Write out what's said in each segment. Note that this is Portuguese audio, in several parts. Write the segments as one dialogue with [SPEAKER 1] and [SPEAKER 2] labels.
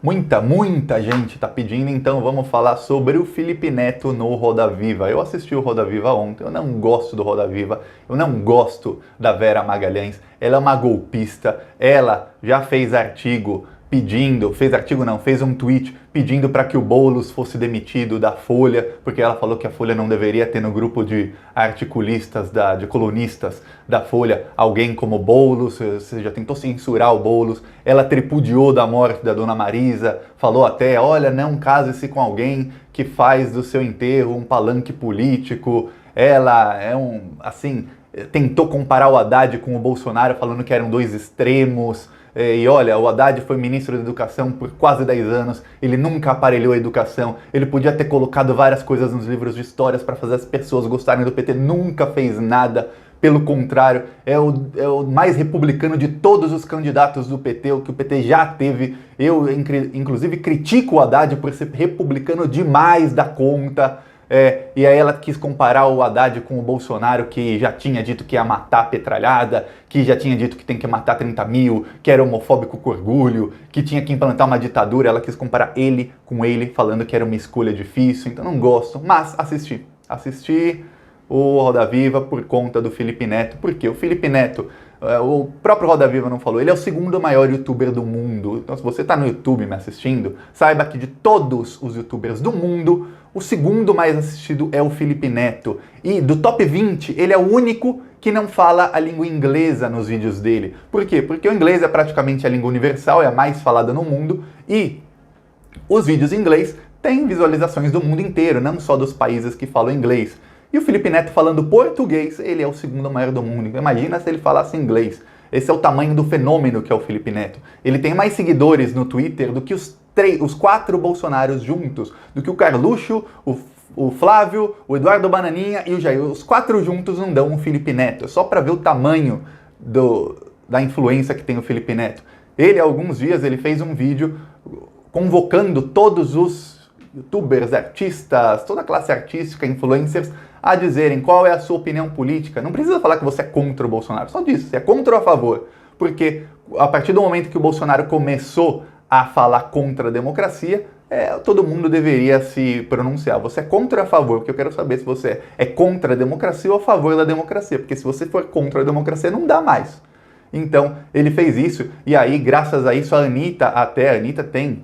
[SPEAKER 1] Muita gente está pedindo, então vamos falar sobre o Felipe Neto no Roda Viva. Eu assisti o Roda Viva ontem, eu não gosto do Roda Viva, eu não gosto da Vera Magalhães, ela é uma golpista, ela já fez artigo pedindo, fez um tweet pedindo para que o Boulos fosse demitido da Folha, porque ela falou que a Folha não deveria ter no grupo de articulistas, de colunistas da Folha, alguém como Boulos, você já tentou censurar o Boulos, ela tripudiou da morte da Dona Marisa, falou até, olha, não case-se com alguém que faz do seu enterro um palanque político, ela tentou comparar o Haddad com o Bolsonaro, falando que eram dois extremos. E olha, o Haddad foi ministro da Educação por quase 10 anos, ele nunca aparelhou a educação, ele podia ter colocado várias coisas nos livros de histórias para fazer as pessoas gostarem do PT, nunca fez nada, pelo contrário, é o mais republicano de todos os candidatos do PT, o que o PT já teve. Eu, inclusive, critico o Haddad por ser republicano demais da conta. E aí ela quis comparar o Haddad com o Bolsonaro, que já tinha dito que ia matar a petralhada, que já tinha dito que tem que matar 30 mil, que era homofóbico com orgulho, que tinha que implantar uma ditadura. Ela quis comparar ele com ele, falando que era uma escolha difícil, então não gosto, mas assisti o Roda Viva por conta do Felipe Neto, porque o Felipe Neto, o próprio Roda Viva não falou, ele é o segundo maior youtuber do mundo. Então se você está no YouTube me assistindo, saiba que de todos os youtubers do mundo, o segundo mais assistido é o Felipe Neto. E do top 20, ele é o único que não fala a língua inglesa nos vídeos dele. Por quê? Porque o inglês é praticamente a língua universal, é a mais falada no mundo, e os vídeos em inglês têm visualizações do mundo inteiro, não só dos países que falam inglês. E o Felipe Neto falando português, ele é o segundo maior do mundo. Imagina se ele falasse inglês. Esse é o tamanho do fenômeno que é o Felipe Neto. Ele tem mais seguidores no Twitter do que os 4 Bolsonaros juntos, do que o Carluxo, o Flávio, o Eduardo Bananinha e o Jair. Os 4 juntos não dão um Felipe Neto. É só para ver o tamanho da influência que tem o Felipe Neto. Ele, há alguns dias, ele fez um vídeo convocando todos os youtubers, artistas, toda a classe artística, influencers, a dizerem qual é a sua opinião política. Não precisa falar que você é contra o Bolsonaro, só diz se é contra ou a favor. Porque a partir do momento que o Bolsonaro começou a falar contra a democracia, todo mundo deveria se pronunciar. Você é contra ou a favor? Porque eu quero saber se você é contra a democracia ou a favor da democracia. Porque se você for contra a democracia, não dá mais. Então, ele fez isso, e aí, graças a isso, a Anitta tem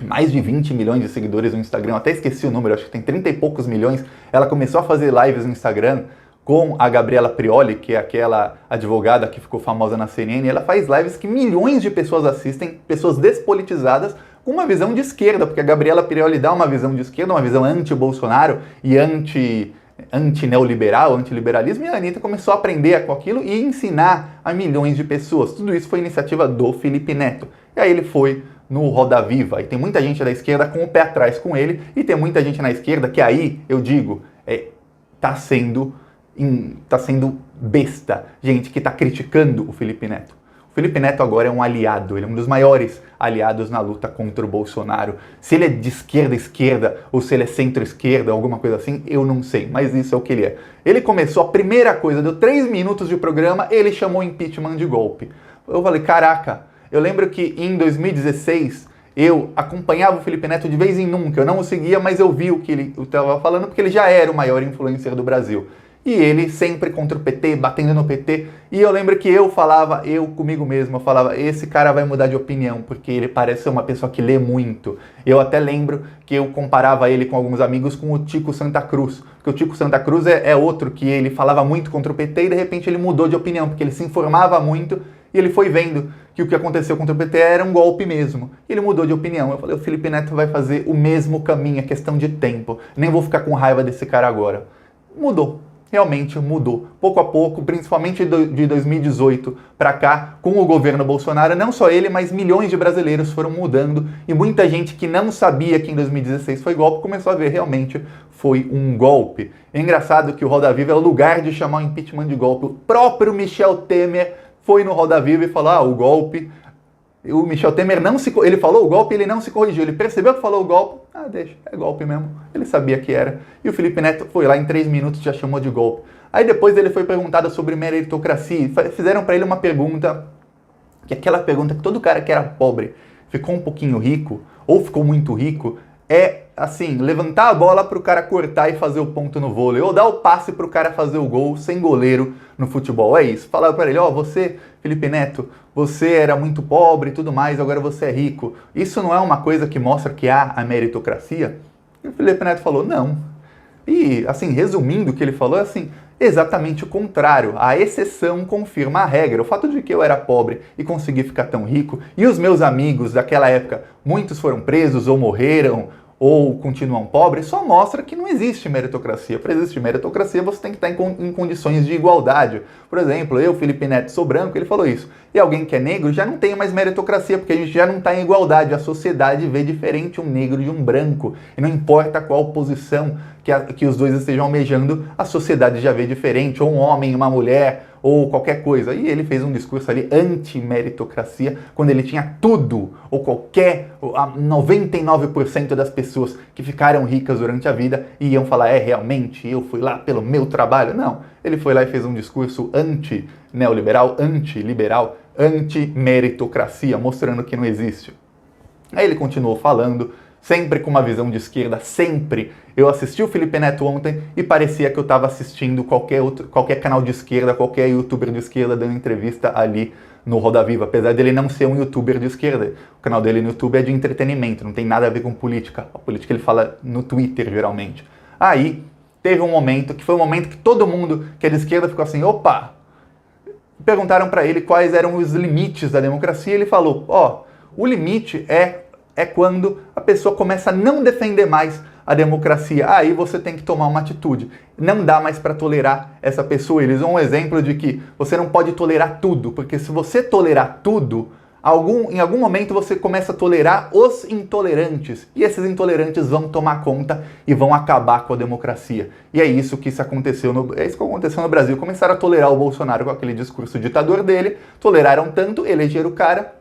[SPEAKER 1] mais de 20 milhões de seguidores no Instagram, eu até esqueci o número, acho que tem 30 e poucos milhões. Ela começou a fazer lives no Instagram com a Gabriela Prioli, que é aquela advogada que ficou famosa na CNN. Ela faz lives que milhões de pessoas assistem, pessoas despolitizadas, com uma visão de esquerda, porque a Gabriela Prioli dá uma visão de esquerda, uma visão anti-Bolsonaro e anti-neoliberal, anti-liberalismo, e a Anitta começou a aprender com aquilo e ensinar a milhões de pessoas. Tudo isso foi iniciativa do Felipe Neto. E aí ele foi no Roda Viva, e tem muita gente da esquerda com o pé atrás com ele, e tem muita gente na esquerda que aí, eu digo, tá sendo besta, gente que tá criticando o Felipe Neto. O Felipe Neto agora é um aliado, ele é um dos maiores aliados na luta contra o Bolsonaro. Se ele é de esquerda, ou se ele é centro-esquerda, alguma coisa assim, eu não sei, mas isso é o que ele é. Ele começou, a primeira coisa, deu 3 minutos de programa, ele chamou impeachment de golpe. Eu falei, caraca, eu lembro que em 2016 eu acompanhava o Felipe Neto de vez em nunca, eu não o seguia, mas eu vi o que ele estava falando, porque ele já era o maior influencer do Brasil. E ele sempre contra o PT, batendo no PT. E eu lembro que eu comigo mesmo, eu falava, esse cara vai mudar de opinião, porque ele parece ser uma pessoa que lê muito. Eu até lembro que eu comparava ele com alguns amigos com o Tico Santa Cruz. Porque o Tico Santa Cruz é outro que ele falava muito contra o PT e de repente ele mudou de opinião, porque ele se informava muito e ele foi vendo que o que aconteceu contra o PT era um golpe mesmo. E ele mudou de opinião. Eu falei, o Felipe Neto vai fazer o mesmo caminho, é questão de tempo. Nem vou ficar com raiva desse cara agora. Mudou. Realmente mudou. Pouco a pouco, principalmente de 2018 para cá, com o governo Bolsonaro, não só ele, mas milhões de brasileiros foram mudando e muita gente que não sabia que em 2016 foi golpe, começou a ver realmente foi um golpe. É engraçado que o Roda Viva é o lugar de chamar o impeachment de golpe. O próprio Michel Temer foi no Roda Viva e falou, o golpe... O Michel Temer ele falou o golpe, ele não se corrigiu, ele percebeu que falou o golpe, deixa, é golpe mesmo, ele sabia que era. E o Felipe Neto foi lá em 3 minutos e já chamou de golpe. Aí depois ele foi perguntado sobre meritocracia, fizeram para ele uma pergunta, que é aquela pergunta que todo cara que era pobre ficou um pouquinho rico, ou ficou muito rico, é, assim, levantar a bola para o cara cortar e fazer o ponto no vôlei, ou dar o passe para o cara fazer o gol sem goleiro no futebol. É isso. Falar para ele, ó, você, Felipe Neto, você era muito pobre e tudo mais, agora você é rico. Isso não é uma coisa que mostra que há a meritocracia? E o Felipe Neto falou, não. E, assim, resumindo o que ele falou, é assim, exatamente o contrário. A exceção confirma a regra. O fato de que eu era pobre e consegui ficar tão rico, e os meus amigos daquela época, muitos foram presos ou morreram, ou continuam pobres, só mostra que não existe meritocracia. Para existir meritocracia, você tem que estar em condições de igualdade. Por exemplo, eu, Felipe Neto, sou branco, ele falou isso. E alguém que é negro já não tem mais meritocracia, porque a gente já não está em igualdade. A sociedade vê diferente um negro de um branco. E não importa qual posição que os dois estejam almejando, a sociedade já vê diferente. Ou um homem, uma mulher, ou qualquer coisa. E ele fez um discurso ali anti-meritocracia, quando ele tinha tudo, ou 99% das pessoas que ficaram ricas durante a vida iam falar, realmente, eu fui lá pelo meu trabalho. Não, ele foi lá e fez um discurso anti-neoliberal, anti-liberal, anti-meritocracia, mostrando que não existe. Aí ele continuou falando, sempre com uma visão de esquerda, sempre. Eu assisti o Felipe Neto ontem e parecia que eu estava assistindo qualquer canal de esquerda, qualquer youtuber de esquerda dando entrevista ali no Roda Viva, apesar dele não ser um youtuber de esquerda. O canal dele no YouTube é de entretenimento, não tem nada a ver com política. A política ele fala no Twitter, geralmente. Aí, teve um momento, que foi um momento que todo mundo que é de esquerda ficou assim, opa! Perguntaram para ele quais eram os limites da democracia e ele falou, o limite é quando a pessoa começa a não defender mais a democracia. Aí você tem que tomar uma atitude. Não dá mais para tolerar essa pessoa. Eles dão um exemplo de que você não pode tolerar tudo, porque se você tolerar tudo, em algum momento você começa a tolerar os intolerantes. E esses intolerantes vão tomar conta e vão acabar com a democracia. E é isso que aconteceu no Brasil. Começaram a tolerar o Bolsonaro com aquele discurso ditador dele, toleraram tanto, elegeram o cara,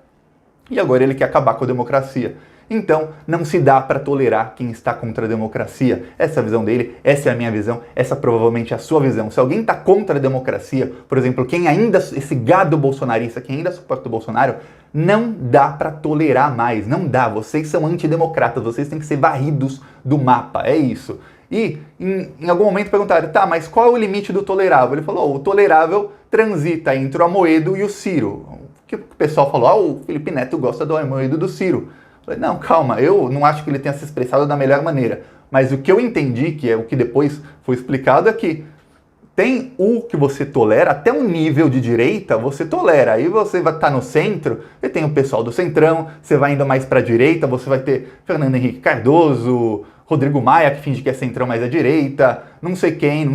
[SPEAKER 1] e agora ele quer acabar com a democracia. Então, não se dá para tolerar quem está contra a democracia. Essa é a visão dele, essa é a minha visão, essa provavelmente é a sua visão. Se alguém está contra a democracia, por exemplo, esse gado bolsonarista, quem ainda suporta o Bolsonaro, não dá para tolerar mais, não dá. Vocês são antidemocratas, vocês têm que ser varridos do mapa, é isso. E em algum momento perguntaram, tá, mas qual é o limite do tolerável? Ele falou, o tolerável transita entre o Amoedo e o Ciro. Que o pessoal falou, o Felipe Neto gosta do Amoedo e do Ciro. Eu falei, não, calma, eu não acho que ele tenha se expressado da melhor maneira. Mas o que eu entendi, que é o que depois foi explicado, é que tem o que você tolera, até um nível de direita você tolera. Aí você vai estar no centro, e tem o pessoal do centrão, você vai indo mais para a direita, você vai ter Fernando Henrique Cardoso, Rodrigo Maia, que finge que é centrão, mas é direita, não sei quem,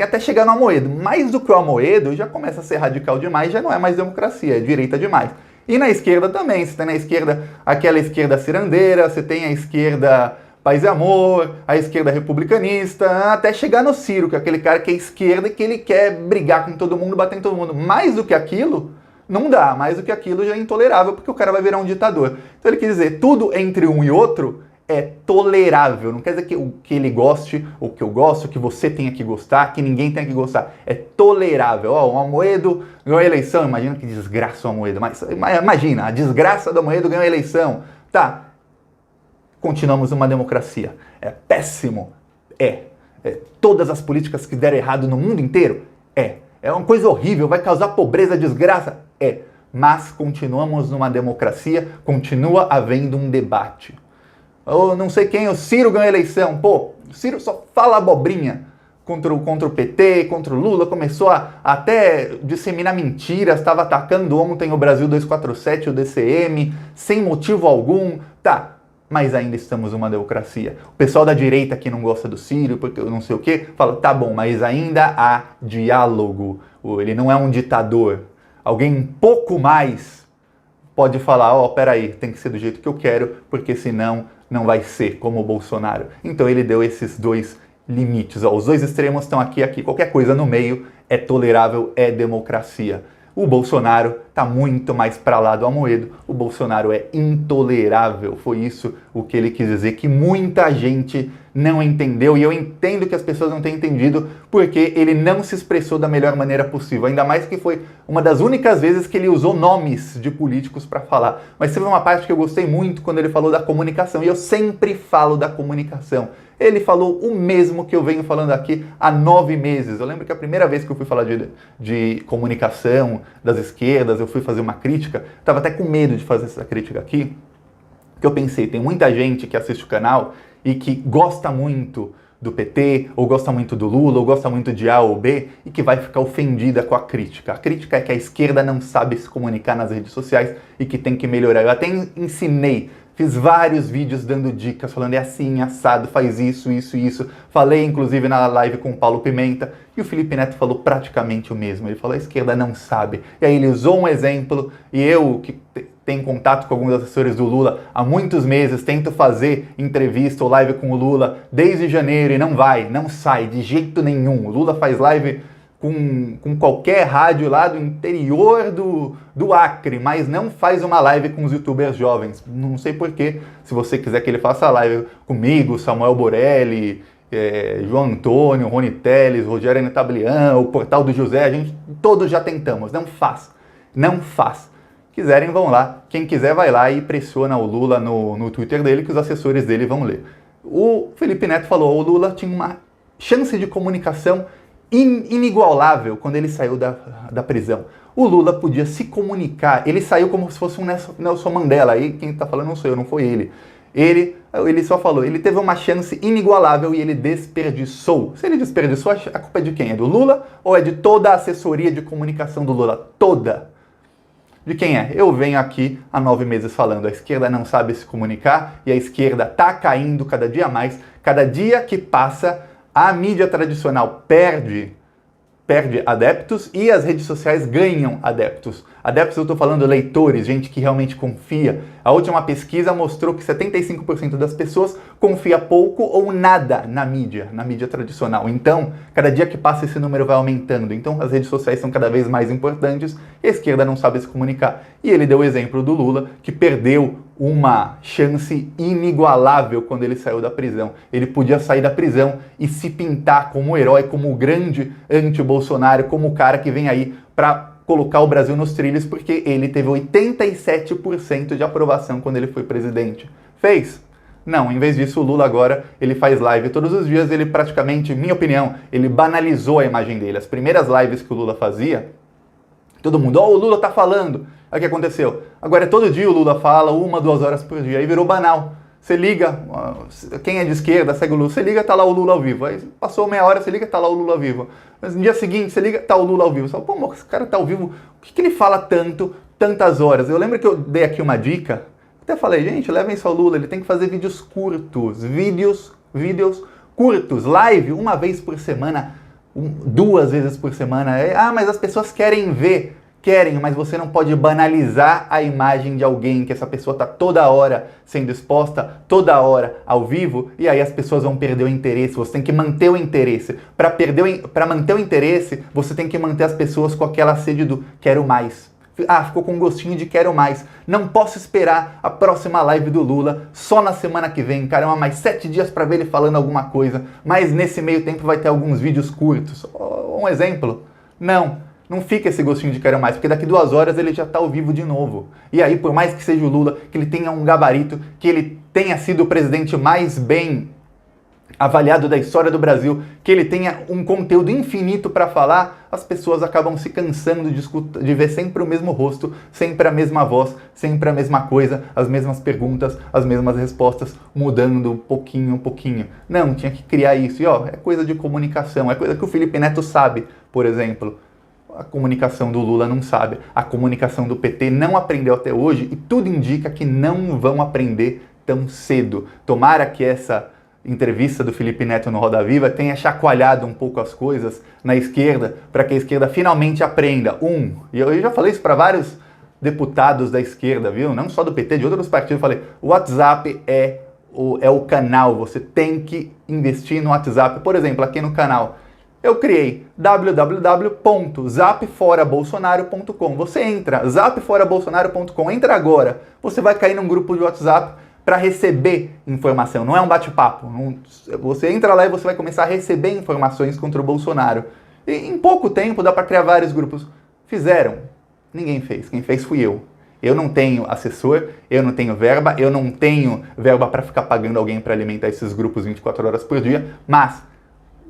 [SPEAKER 1] até chegar no Amoedo. Mais do que o Amoedo, já começa a ser radical demais, já não é mais democracia, é direita demais. E na esquerda também, você tem na esquerda aquela esquerda cirandeira, você tem a esquerda Paz e Amor, a esquerda republicanista, até chegar no Ciro, que é aquele cara que é esquerda e que ele quer brigar com todo mundo, bater em todo mundo. Mais do que aquilo, não dá, mais do que aquilo já é intolerável, porque o cara vai virar um ditador. Então ele quer dizer, tudo entre um e outro é tolerável, não quer dizer que ele goste, ou que eu gosto, que você tenha que gostar, que ninguém tenha que gostar. É tolerável. O Amoedo ganhou a eleição, imagina que desgraça o Amoedo, mas imagina, a desgraça do Amoedo ganhou a eleição. Tá, continuamos numa democracia. É péssimo? Todas as políticas que deram errado no mundo inteiro? É uma coisa horrível, vai causar pobreza, desgraça? Mas continuamos numa democracia, continua havendo um debate. Ou não sei quem, o Ciro ganhou a eleição. O Ciro só fala abobrinha contra o PT, contra o Lula, começou a até disseminar mentiras, estava atacando ontem o Brasil 247, o DCM, sem motivo algum. Tá, mas ainda estamos numa democracia. O pessoal da direita que não gosta do Ciro, porque eu não sei o quê, fala, tá bom, mas ainda há diálogo. Ele não é um ditador. Alguém um pouco mais pode falar, peraí, tem que ser do jeito que eu quero, porque senão não vai ser como o Bolsonaro. Então ele deu esses dois limites. Os dois extremos estão aqui. Qualquer coisa no meio é tolerável, é democracia. O Bolsonaro está muito mais para lá do Amoedo. O Bolsonaro é intolerável. Foi isso o que ele quis dizer, que muita gente não entendeu. E eu entendo que as pessoas não têm entendido porque ele não se expressou da melhor maneira possível. Ainda mais que foi uma das únicas vezes que ele usou nomes de políticos para falar. Mas teve uma parte que eu gostei muito quando ele falou da comunicação. E eu sempre falo da comunicação. Ele falou o mesmo que eu venho falando aqui há 9 meses. Eu lembro que a primeira vez que eu fui falar de comunicação das esquerdas, eu fui fazer uma crítica, estava até com medo de fazer essa crítica aqui, que eu pensei, tem muita gente que assiste o canal e que gosta muito do PT, ou gosta muito do Lula, ou gosta muito de A ou B, e que vai ficar ofendida com a crítica. A crítica é que a esquerda não sabe se comunicar nas redes sociais e que tem que melhorar. Eu até ensinei, fiz vários vídeos dando dicas, falando é assim, assado, faz isso, isso, isso. Falei, inclusive, na live com o Paulo Pimenta, e o Felipe Neto falou praticamente o mesmo. Ele falou, a esquerda não sabe. E aí ele usou um exemplo, e eu, que tenho contato com alguns assessores do Lula há muitos meses, tento fazer entrevista ou live com o Lula desde janeiro, e não sai de jeito nenhum. O Lula faz live com qualquer rádio lá do interior do Acre, mas não faz uma live com os youtubers jovens. Não sei porquê. Se você quiser que ele faça live comigo, Samuel Borelli, João Antônio, Rony Teles, Rogério Netablian, o Portal do José, a gente todos já tentamos. Não faz. Quiserem, vão lá. Quem quiser vai lá e pressiona o Lula no Twitter dele, que os assessores dele vão ler. O Felipe Neto falou, o Lula tinha uma chance de comunicação inigualável quando ele saiu da prisão. O Lula podia se comunicar, ele saiu como se fosse um Nelson Mandela, aí quem está falando não sou eu, não foi ele. Ele só falou, ele teve uma chance inigualável e ele desperdiçou. Se ele desperdiçou, a culpa é de quem? É do Lula ou é de toda a assessoria de comunicação do Lula? Toda. De quem é? Eu venho aqui há 9 meses falando, a esquerda não sabe se comunicar e a esquerda está caindo cada dia mais. Cada dia que passa, a mídia tradicional perde adeptos e as redes sociais ganham adeptos. Adeptos, eu estou falando leitores, gente que realmente confia. A última pesquisa mostrou que 75% das pessoas confia pouco ou nada na mídia tradicional. Então, cada dia que passa esse número vai aumentando. Então, as redes sociais são cada vez mais importantes e a esquerda não sabe se comunicar. E ele deu o exemplo do Lula, que perdeu uma chance inigualável quando ele saiu da prisão. Ele podia sair da prisão e se pintar como o herói, como o grande anti-Bolsonaro, como o cara que vem aí para colocar o Brasil nos trilhos, porque ele teve 87% de aprovação quando ele foi presidente. Fez? Não, em vez disso o Lula agora, ele faz live todos os dias, ele praticamente, minha opinião, ele banalizou a imagem dele. As primeiras lives que o Lula fazia, todo mundo, o Lula tá falando. Aí o que aconteceu? Agora todo dia o Lula fala, 1, 2 horas por dia, aí virou banal. Você liga, quem é de esquerda, segue o Lula, você liga, tá lá o Lula ao vivo. Aí passou meia hora, você liga, tá lá o Lula ao vivo. Mas no dia seguinte, você liga, tá o Lula ao vivo. Você fala, pô, esse cara tá ao vivo, o que ele fala tantas horas? Eu lembro que eu dei aqui uma dica, até falei, gente, levem isso ao Lula, ele tem que fazer vídeos curtos, vídeos curtos, live, 1 vez por semana, 2 vezes por semana. Mas as pessoas querem ver. Querem, mas você não pode banalizar a imagem de alguém, que essa pessoa está toda hora sendo exposta, toda hora ao vivo, e aí as pessoas vão perder o interesse. Você tem que manter o interesse. Para manter o interesse, você tem que manter as pessoas com aquela sede do quero mais. Ficou com um gostinho de quero mais. Não posso esperar a próxima live do Lula só na semana que vem. Caramba, mais 7 dias para ver ele falando alguma coisa. Mas nesse meio tempo vai ter alguns vídeos curtos. Um exemplo? Não fica esse gostinho de quero mais, porque daqui 2 horas ele já está ao vivo de novo. E aí, por mais que seja o Lula, que ele tenha um gabarito, que ele tenha sido o presidente mais bem avaliado da história do Brasil, que ele tenha um conteúdo infinito para falar, as pessoas acabam se cansando de ver sempre o mesmo rosto, sempre a mesma voz, sempre a mesma coisa, as mesmas perguntas, as mesmas respostas, mudando pouquinho. Não, tinha que criar isso. E é coisa de comunicação, é coisa que o Felipe Neto sabe, por exemplo. A comunicação do Lula não sabe, a comunicação do PT não aprendeu até hoje e tudo indica que não vão aprender tão cedo. Tomara que essa entrevista do Felipe Neto no Roda Viva tenha chacoalhado um pouco as coisas na esquerda, para que a esquerda finalmente aprenda. E eu já falei isso para vários deputados da esquerda, viu? Não só do PT, de outros partidos, eu falei, o WhatsApp é o canal, você tem que investir no WhatsApp. Por exemplo, aqui no canal, Eu criei www.zapforabolsonaro.com. Você entra, zapforabolsonaro.com, entra agora. Você vai cair num grupo de WhatsApp para receber informação, não é um bate-papo. Você entra lá e você vai começar a receber informações contra o Bolsonaro. E em pouco tempo dá para criar vários grupos. Fizeram? Ninguém fez. Quem fez fui eu. Eu não tenho assessor, eu não tenho verba para ficar pagando alguém para alimentar esses grupos 24 horas por dia, mas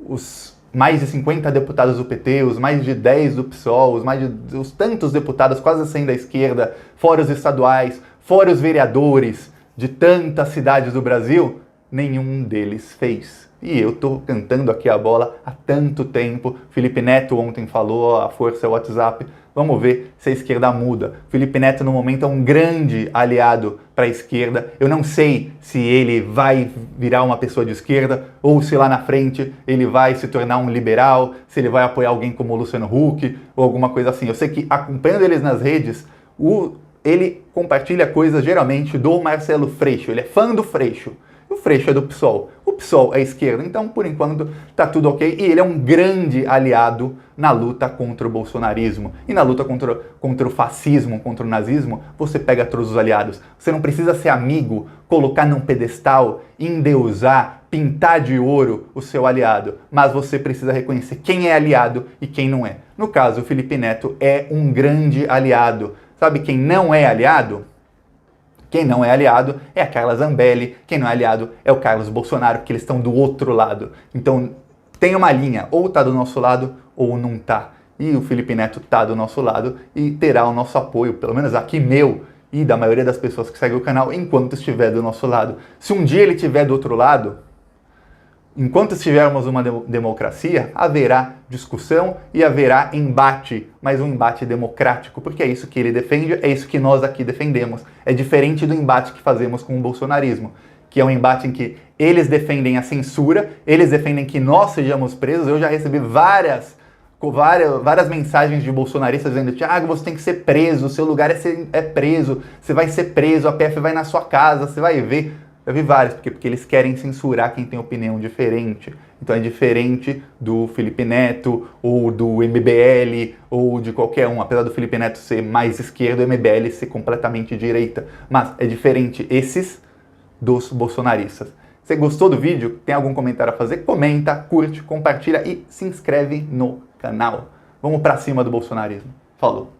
[SPEAKER 1] os mais de 50 deputados do PT, os mais de 10 do PSOL, os tantos deputados, quase 100 da esquerda, fora os estaduais, fora os vereadores de tantas cidades do Brasil, nenhum deles fez. E eu tô cantando aqui a bola há tanto tempo. Felipe Neto ontem falou, a força é o WhatsApp. Vamos ver se a esquerda muda. Felipe Neto, no momento, é um grande aliado para a esquerda. Eu não sei se ele vai virar uma pessoa de esquerda ou se lá na frente ele vai se tornar um liberal, se ele vai apoiar alguém como o Luciano Huck ou alguma coisa assim. Eu sei que, acompanhando eles nas redes, ele compartilha coisas, geralmente, do Marcelo Freixo. Ele é fã do Freixo. O Freixo é do PSOL. O PSOL é esquerda, então, por enquanto, tá tudo ok. E ele é um grande aliado na luta contra o bolsonarismo. E na luta contra o fascismo, contra o nazismo, você pega todos os aliados. Você não precisa ser amigo, colocar num pedestal, endeusar, pintar de ouro o seu aliado. Mas você precisa reconhecer quem é aliado e quem não é. No caso, o Felipe Neto é um grande aliado. Sabe quem não é aliado? Quem não é aliado é a Carla Zambelli, quem não é aliado é o Carlos Bolsonaro, porque eles estão do outro lado. Então tem uma linha, ou tá do nosso lado ou não tá. E o Felipe Neto tá do nosso lado e terá o nosso apoio, pelo menos aqui meu e da maioria das pessoas que seguem o canal, enquanto estiver do nosso lado. Se um dia ele estiver do outro lado, enquanto estivermos uma democracia, haverá discussão e haverá embate, mas um embate democrático, porque é isso que ele defende, é isso que nós aqui defendemos. É diferente do embate que fazemos com o bolsonarismo, que é um embate em que eles defendem a censura, eles defendem que nós sejamos presos. Eu já recebi várias mensagens de bolsonaristas dizendo: Thiago, você tem que ser preso, o seu lugar é preso, você vai ser preso, a PF vai na sua casa, você vai ver. Eu vi vários, porque eles querem censurar quem tem opinião diferente. Então é diferente do Felipe Neto, ou do MBL, ou de qualquer um. Apesar do Felipe Neto ser mais esquerdo, o MBL ser completamente direita. Mas é diferente esses dos bolsonaristas. Você gostou do vídeo? Tem algum comentário a fazer? Comenta, curte, compartilha e se inscreve no canal. Vamos pra cima do bolsonarismo. Falou!